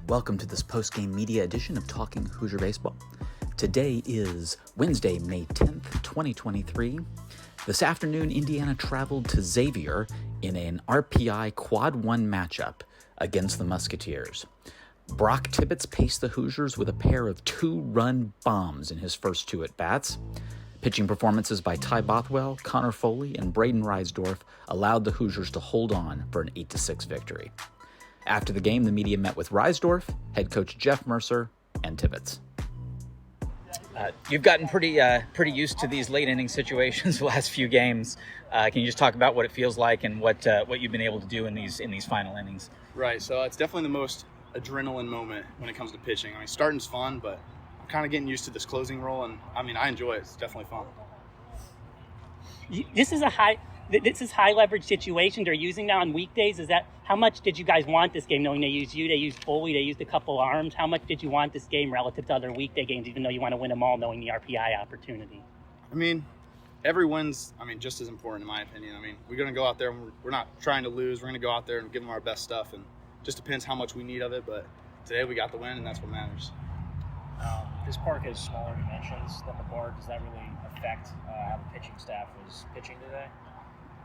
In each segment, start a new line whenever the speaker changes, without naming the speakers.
Welcome to this post-game media edition of Talking Hoosier Baseball. Today is Wednesday, May 10th, 2023. This afternoon, Indiana traveled to Xavier in an RPI Quad-1 matchup against the Musketeers. Brock Tibbitts paced the Hoosiers with a pair of two-run bombs in his first two at-bats. Pitching performances by Ty Bothwell, Connor Foley, and Brayden Risedorph allowed the Hoosiers to hold on for an 8-6 victory. After the game, the media met with Risedorph, head coach Jeff Mercer, and Tibbitts.
You've gotten pretty used to these late inning situations the last few games. Can you just talk about what it feels like and what you've been able to do in these final innings?
Right. So it's definitely the most adrenaline moment when it comes to pitching. I mean, starting's fun, but I'm kind of getting used to this closing role, and I mean, I enjoy it. It's definitely fun.
This is high leverage situation they're using now on weekdays. Is that how much did you guys want this game? Knowing they used you, they used Foley, they used a couple arms. How much did you want this game relative to other weekday games? Even though you want to win them all, knowing the RPI opportunity.
I mean, every win's just as important in my opinion. I mean, we're going to go out there and we're not trying to lose. We're going to go out there and give them our best stuff, and just depends how much we need of it. But today we got the win, and that's what matters.
This park has smaller dimensions than the bar. Does that really affect how the pitching staff was pitching today?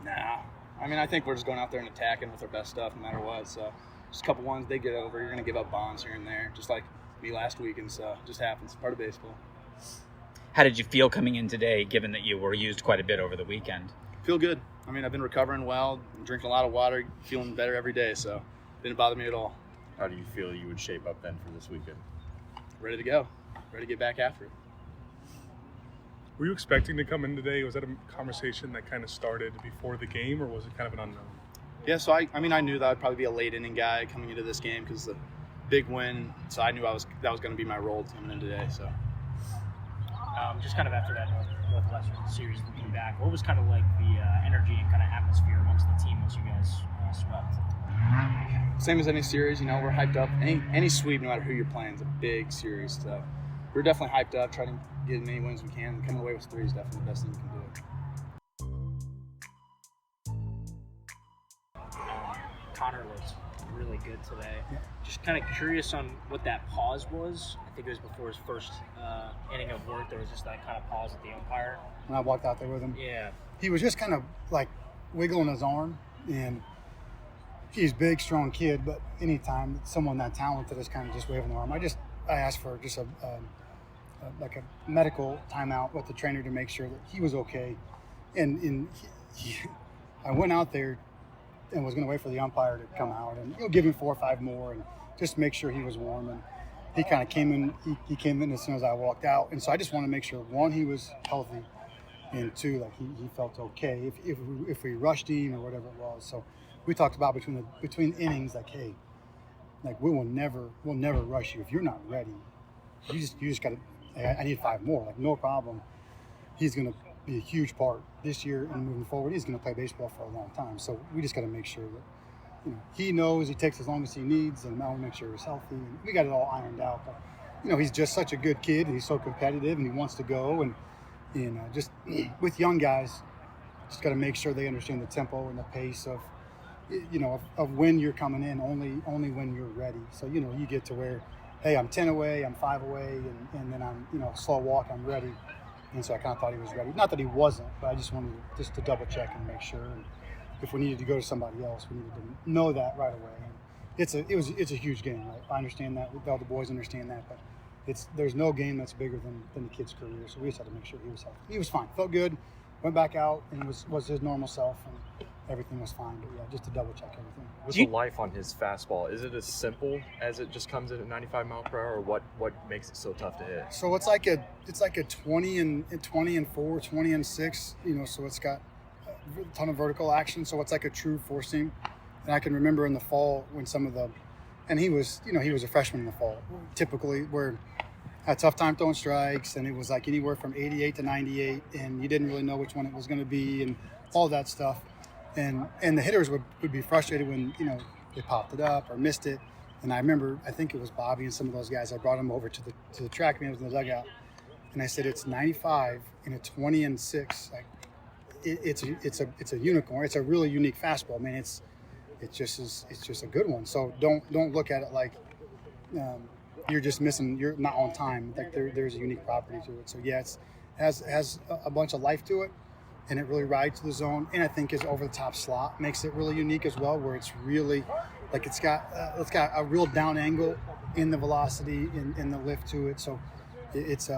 Nah. I mean, I think we're just going out there and attacking with our best stuff no matter what. So just a couple ones they get over. You're going to give up bombs here and there, just like me last week, and so it just happens. Part of baseball.
How did you feel coming in today, given that you were used quite a bit over the weekend?
Feel good. I mean, I've been recovering well, drinking a lot of water, feeling better every day, so it didn't bother me at all.
How do you feel you would shape up then for this weekend?
Ready to go. Ready to get back after it.
Were you expecting to come in today? Was that a conversation that kind of started before the game, or was it kind of an unknown?
Yeah, so I knew that I'd probably be a late inning guy coming into this game because the big win. So I knew that was going to be my role coming in today. So
just kind of after that Northwestern series looking back, what was kind of like the energy and kind of atmosphere amongst the team once you guys swept?
Same as any series, we're hyped up. Any sweep, no matter who you're playing, is a big series. So we're definitely hyped up, trying to get as many wins as we can. Coming away with 3 is definitely the best thing you can do.
Connor was really good today. Yeah. Just kind of curious on what that pause was. I think it was before his first inning of work. There was just that kind of pause at the umpire.
When I walked out there with him,
yeah,
he was just kind of like wiggling his arm, and he's a big, strong kid. But anytime someone that talented is kind of just waving their arm, I asked for just a medical timeout with the trainer to make sure that he was okay. And I went out there and was going to wait for the umpire to come out and give him 4 or 5 more and just make sure he was warm. And he kind of came in. He came in as soon as I walked out. And so I just want to make sure, 1, he was healthy, and 2, like he felt okay if we rushed him or whatever it was. So we talked about between innings, like, hey, like we'll never rush you if you're not ready. You just got to. I need 5 more. Like, no problem. He's going to be a huge part this year and moving forward. He's going to play baseball for a long time. So we just got to make sure that he knows he takes as long as he needs, and now we make sure he's healthy. And we got it all ironed out. But he's just such a good kid, and he's so competitive, and he wants to go. And just with young guys, just got to make sure they understand the tempo and the pace of when you're coming in. Only when you're ready. So you get to where, hey, I'm 10 away, I'm 5 away, and then I'm, slow walk, I'm ready. And so I kind of thought he was ready. Not that he wasn't, but I just wanted to double check and make sure. And if we needed to go to somebody else, we needed to know that right away. And it's a huge game, right? I understand that. All the boys understand that, but there's no game that's bigger than the kid's career. So we just had to make sure he was healthy. He was fine, felt good, went back out and was his normal self, and everything was fine. But yeah, just to double check everything.
What's the life on his fastball? Is it as simple as it just comes in at 95 mile per hour, or what makes it so tough to hit?
So it's like a 20 and 4, 20 and 6. So it's got a ton of vertical action. So it's like a true 4-seam. And I can remember in the fall when he was a freshman in the fall. Typically, where had a tough time throwing strikes, and it was like anywhere from 88 to 98, and you didn't really know which one it was going to be, and all that stuff. And the hitters would be frustrated when, they popped it up or missed it. And I remember, I think it was Bobby and some of those guys, I brought them over to the track meet, I was in the dugout. And I said, it's 95 and a 20 and 6. Like, it's a unicorn. It's a really unique fastball. I mean, it's just a good one. So don't look at it like you're just missing. You're not on time. Like there's a unique property to it. So yeah, it has a bunch of life to it, and it really rides to the zone. And I think his over the top slot makes it really unique as well, where it's really like it's got a real down angle in the velocity in the lift to it. So it's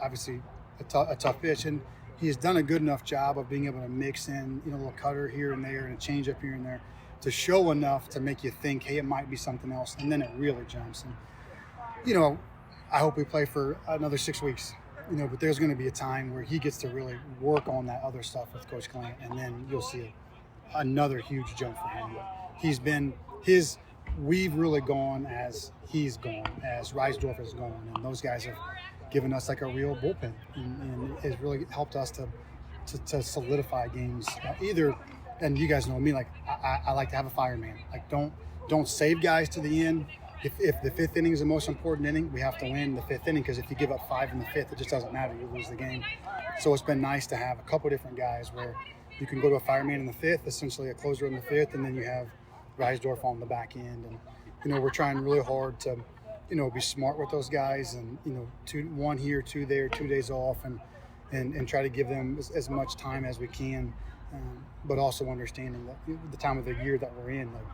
obviously a tough pitch, and he has done a good enough job of being able to mix in, a little cutter here and there and a change up here and there to show enough to make you think, hey, it might be something else, and then it really jumps. And I hope we play for another 6 weeks, but there's going to be a time where he gets to really work on that other stuff with Coach Clant, and then you'll see another huge jump for him. We've really gone as he's gone, as Risedorph has gone, and those guys have given us like a real bullpen, and it has really helped us to solidify games. And you guys know me, like I like to have a fireman. Like don't save guys to the end. If the fifth inning is the most important inning, we have to win the fifth inning, because if you give up 5 in the fifth, it just doesn't matter. You lose the game. So it's been nice to have a couple different guys where you can go to a fireman in the fifth, essentially a closer in the fifth, and then you have Risedorph on the back end. And we're trying really hard to be smart with those guys, and 1 here, 2 there, 2 days off, and try to give them as much time as we can, but also understanding that the time of the year that we're in, like,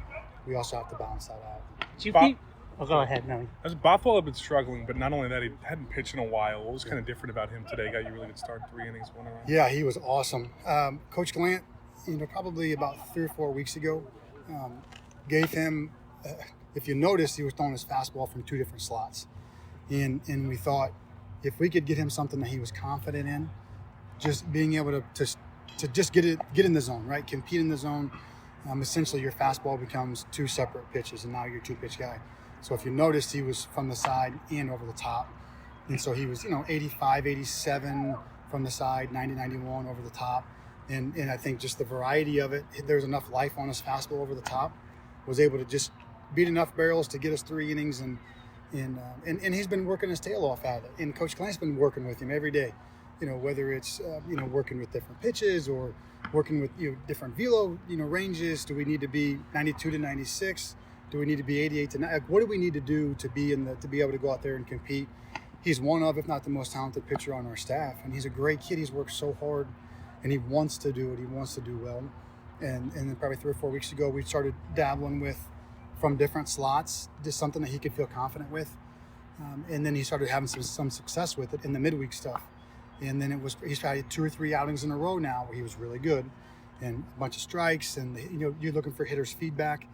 we also have to balance that out.
Do you think? Oh, go ahead, no.
As Bothwell had been struggling, but not only that, he hadn't pitched in a while. What was kind of different about him today? Got you a really good start, 3 innings, 1 run.
Yeah, he was awesome. Coach Glant, probably about 3 or 4 weeks ago, gave him. If you notice, he was throwing his fastball from 2 different slots, and we thought if we could get him something that he was confident in, just being able to just get in the zone, right? Compete in the zone. Essentially, your fastball becomes 2 separate pitches, and now you're a 2-pitch guy. So if you noticed, he was from the side and over the top, and so he was 85, 87 from the side, 90, 91 over the top, and I think just the variety of it. There's enough life on his fastball over the top, was able to just beat enough barrels to get us 3 innings, and he's been working his tail off at it. And Coach Klein's been working with him every day, whether it's working with different pitches or working with different velo ranges. Do we need to be 92 to 96? Do we need to be 88 to 90? What do we need to do to be able to go out there and compete? He's one of, if not the most talented pitcher on our staff, and he's a great kid. He's worked so hard, and he wants to do it. He wants to do well. And then probably 3 or 4 weeks ago, we started dabbling with from different slots, just something that he could feel confident with. And then he started having some success with it in the midweek stuff. And then he's had 2 or 3 outings in a row now where he was really good, and a bunch of strikes. And you're looking for hitters' feedback.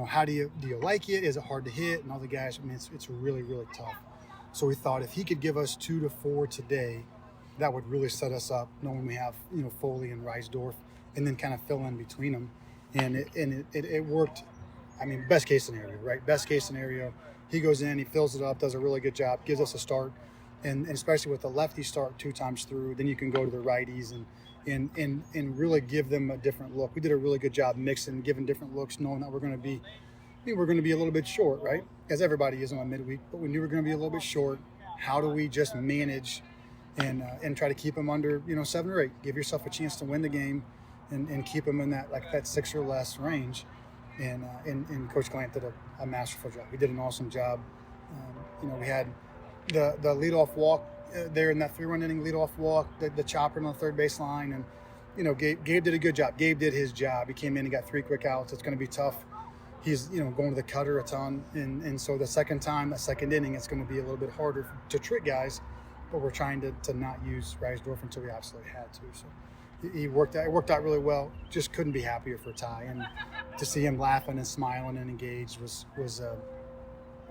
How do you like it? Is it hard to hit? And all the guys. I mean, it's really, really tough. So we thought if he could give us 2 to 4 today, that would really set us up, knowing we have Foley and Risedorph, and then kind of fill in between them. And it worked. I mean, best case scenario, right? Best case scenario, he goes in, he fills it up, does a really good job, gives us a start, and especially with the lefty start 2 times through, then you can go to the righties and really give them a different look. We did a really good job mixing, giving different looks, knowing that we're going to be a little bit short, right? As everybody is on a midweek, but we knew we were going to be a little bit short. How do we just manage and try to keep them under 7 or 8? Give yourself a chance to win the game, and keep them in that 6 or less range. And Coach Glant did a masterful job. He did an awesome job. We had the leadoff walk there in that 3-run inning, leadoff walk, the chopper on the third base line, and Gabe did a good job. Gabe did his job. He came in and got 3 quick outs. It's going to be tough. He's going to the cutter a ton, and so the second inning, it's going to be a little bit harder to trick guys. But we're trying to not use Risedorph until we absolutely had to. So. It worked out really well. Just couldn't be happier for Ty, and to see him laughing and smiling and engaged was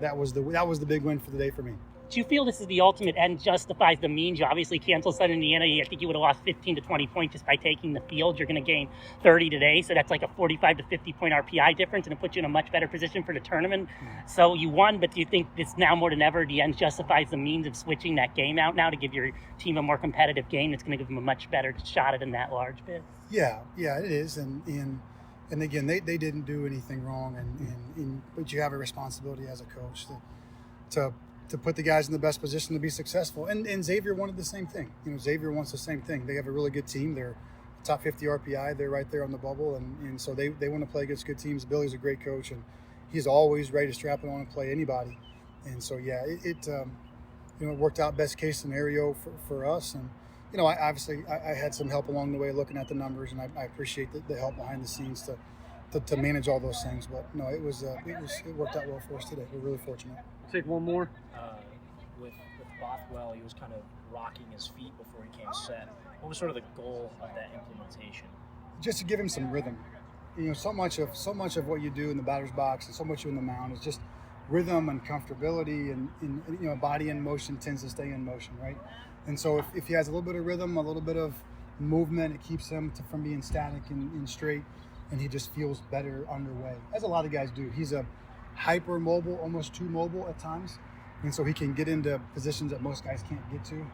the big win for the day for me.
Do you feel this is the ultimate end justifies the means? You obviously canceled Southern Indiana. I think you would have lost 15 to 20 points just by taking the field. You're going to gain 30 today, so that's like a 45 to 50 point RPI difference, and it puts you in a much better position for the tournament. So you won, but do you think it's now more than ever the end justifies the means of switching that game out now to give your team a more competitive game that's going to give them a much better shot at in that large bit?
Yeah, it is, and again, they didn't do anything wrong, but you have a responsibility as a coach to put the guys in the best position to be successful. And Xavier wanted the same thing. Xavier wants the same thing. They have a really good team. They're top 50 RPI. They're right there on the bubble. And so they want to play against good teams. Billy's a great coach, and he's always ready to strap it on and play anybody. And so, yeah, it worked out best case scenario for us. And, I had some help along the way looking at the numbers, and I appreciate the help behind the scenes to manage all those things. But no, it worked out well for us today. We're really fortunate.
Take one more. With Bothwell, he was kind of rocking his feet before he came set. What was sort of the goal of that implementation?
Just to give him some rhythm. So much of what you do in the batter's box and so much in the mound is just rhythm and comfortability, and body in motion tends to stay in motion, right? And so if he has a little bit of rhythm, a little bit of movement, it keeps him from being static and straight, and he just feels better underway, as a lot of guys do. He's a hyper mobile, almost too mobile at times, and so he can get into positions that most guys can't get to,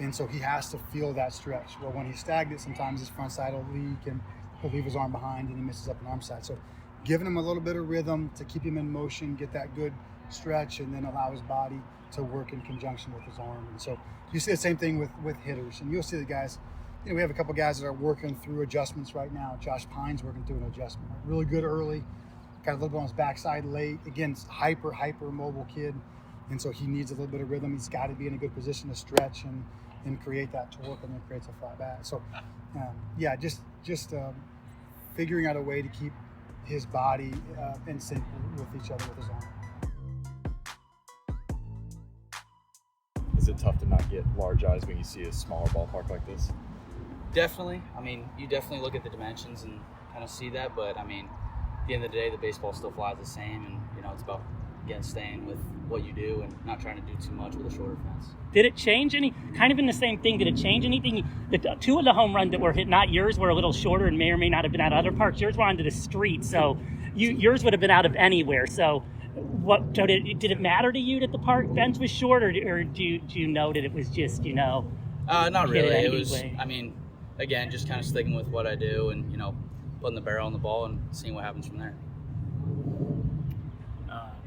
and so he has to feel that stretch. Well, when he's stagnant, sometimes his front side will leak and he'll leave his arm behind and he misses up an arm side. So giving him a little bit of rhythm to keep him in motion, get that good stretch, and then allow his body to work in conjunction with his arm. And so you see the same thing with hitters, and you'll see the guys, we have a couple guys that are working through adjustments right now. Josh Pine's working through an adjustment, really good early, got a little bit on his backside late. Again, hyper mobile kid, and so he needs a little bit of rhythm. He's got to be in a good position to stretch and create that torque, and then creates a flat bat. So just figuring out a way to keep his body in sync with each other with his arm.
Is it tough to not get large eyes when you see a smaller ballpark like this?
Definitely. I mean, you definitely look at the dimensions and kind of see that, but I mean, at the end of the day, the baseball still flies the same, and it's about, again, staying with what you do and not trying to do too much with a shorter fence.
Did it change any, kind of in the same thing, did it change anything? The two of the home runs that were hit, not yours, were a little shorter and may or may not have been out of other parks. Yours were onto the street, so yours would have been out of anywhere. So did it matter to you that the park fence was short, or do you know that it was just,
Not really. It was, I mean, again, just kind of sticking with what I do and, putting the barrel on the ball and seeing what happens from there.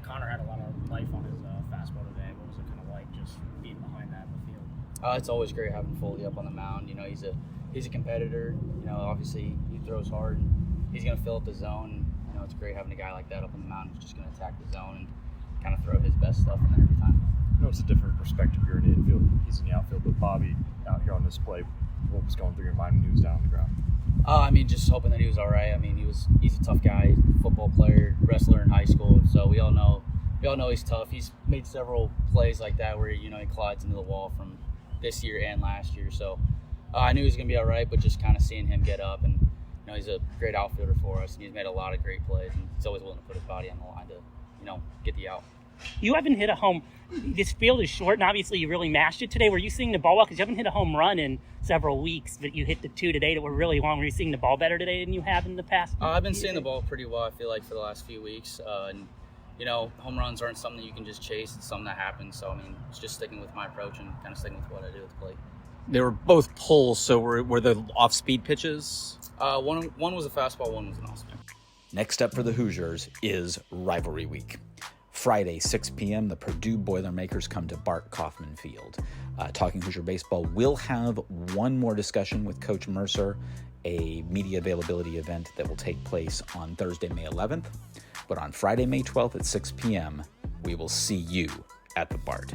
Connor had a lot of life on his fastball today. What was it kind of like just being behind that in the field?
It's always great having Foley up on the mound. He's a competitor. Obviously he throws hard and he's going to fill up the zone. It's great having a guy like that up on the mound who's just going to attack the zone and kind of throw his best stuff in there every time.
I know it's a different perspective. You're in the infield, he's in the outfield, but Bobby out here on this play, what was going through your mind when he was down on the ground?
Just hoping that he was all right. I mean, he's a tough guy, football player, wrestler in high school. So we all know he's tough. He's made several plays like that where he collides into the wall from this year and last year. So I knew he was going to be all right, but just kind of seeing him get up, and he's a great outfielder for us, and he's made a lot of great plays, and he's always willing to put his body on the line to get the out.
You haven't hit a home. This field is short, and obviously you really mashed it today. Were you seeing the ball well? Because you haven't hit a home run in several weeks, but you hit the two today that were really long. Were you seeing the ball better today than you have in the past?
I've been seeing the ball pretty well, I feel like, for the last few weeks. And home runs aren't something that you can just chase. It's something that happens. So, I mean, it's just sticking with my approach and kind of sticking with what I do at the plate.
They were both pulls, so were the off-speed pitches?
One was a fastball, one was an off-speed.
Next up for the Hoosiers is Rivalry Week. Friday, 6 p.m., the Purdue Boilermakers come to Bart Kaufman Field. Talking Hoosier Baseball will have one more discussion with Coach Mercer, a media availability event that will take place on Thursday, May 11th. But on Friday, May 12th at 6 p.m., we will see you at the Bart.